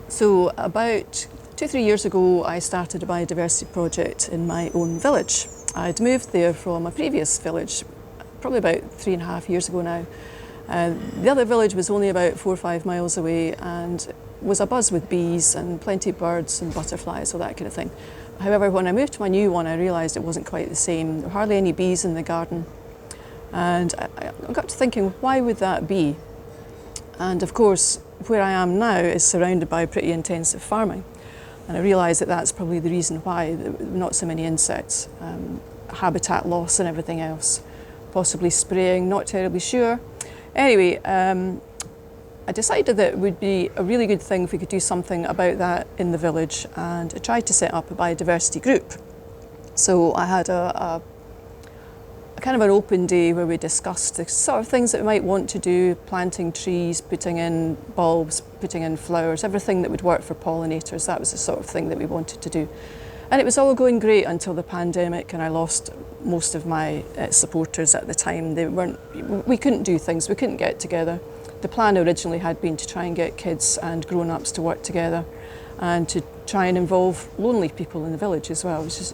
So about 2-3 years ago, I started a biodiversity project in my own village. I'd moved there from a previous village, probably about 3.5 years ago now. The other village was only about 4 or 5 miles away and was abuzz with bees and plenty of birds and butterflies, all that kind of thing. However, when I moved to my new one, I realised it wasn't quite the same. There were hardly any bees in the garden. And I got to thinking, why would that be? And of course, where I am now is surrounded by pretty intensive farming. And I realised that that's probably the reason why there were not so many insects, habitat loss and everything else. Possibly spraying, not terribly sure. Anyway, I decided that it would be a really good thing if we could do something about that in the village, and I tried to set up a biodiversity group. So I had a kind of an open day where we discussed the sort of things that we might want to do, planting trees, putting in bulbs, putting in flowers, everything that would work for pollinators. That was the sort of thing that we wanted to do. And it was all going great until the pandemic, and I lost most of my supporters at the time. We couldn't do things, we couldn't get together. The plan originally had been to try and get kids and grown-ups to work together and to try and involve lonely people in the village as well, which is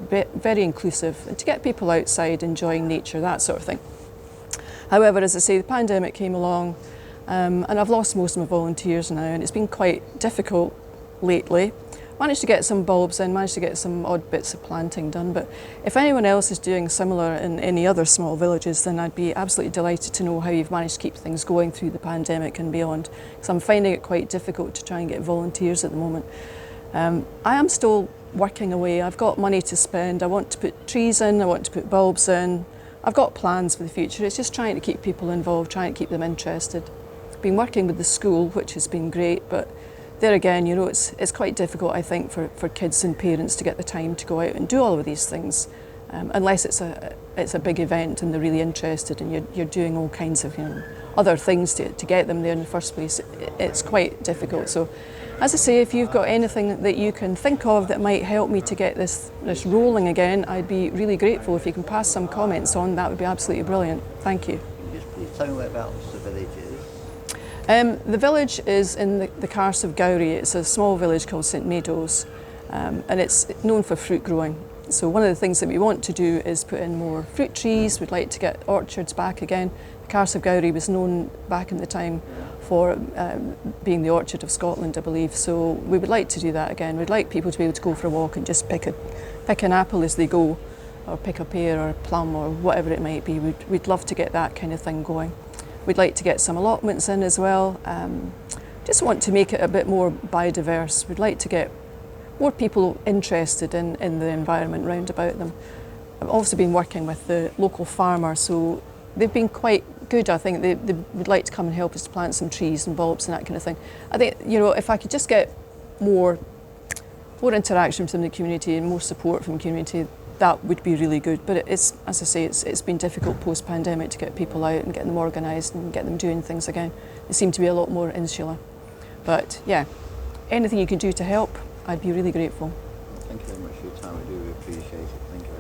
very inclusive, and to get people outside enjoying nature, that sort of thing. However, as I say, the pandemic came along and I've lost most of my volunteers now, and it's been quite difficult lately. Managed to get some bulbs in, managed to get some odd bits of planting done, but if anyone else is doing similar in any other small villages, then I'd be absolutely delighted to know how you've managed to keep things going through the pandemic and beyond, because I'm finding it quite difficult to try and get volunteers at the moment. I am still working away. I've got money to spend. I want to put trees in, I want to put bulbs in. I've got plans for the future. It's just trying to keep people involved, trying to keep them interested. I've been working with the school, which has been great, but there again, you know, it's quite difficult, I think, for kids and parents to get the time to go out and do all of these things, unless it's a big event and they're really interested, and you're doing all kinds of, you know, other things to get them there in the first place. It's quite difficult. So, as I say, if you've got anything that you can think of that might help me to get this rolling again, I'd be really grateful. If you can pass some comments on, that would be absolutely brilliant. Thank you. Just please tell me whereabouts the village is. The village is in the Carse of Gowrie. It's a small village called St Meadows, and it's known for fruit growing. So one of the things that we want to do is put in more fruit trees. We'd like to get orchards back again. The Carse of Gowrie was known back in the time for being the orchard of Scotland, I believe. So we would like to do that again. We'd like people to be able to go for a walk and just pick an apple as they go, or pick a pear or a plum or whatever it might be. We'd love to get that kind of thing going. We'd like to get some allotments in as well. Just want to make it a bit more biodiverse. We'd like to get more people interested in the environment round about them. I've also been working with the local farmer, so they've been quite good. I think they would like to come and help us to plant some trees and bulbs and that kind of thing. I think, you know, if I could just get more interaction from the community and more support from the community, that would be really good. But it's, as I say, it's been difficult post-pandemic to get people out and get them organised and get them doing things again. They seem to be a lot more insular. But yeah, anything you can do to help, I'd be really grateful. Thank you very much for your time. I do appreciate it. Thank you.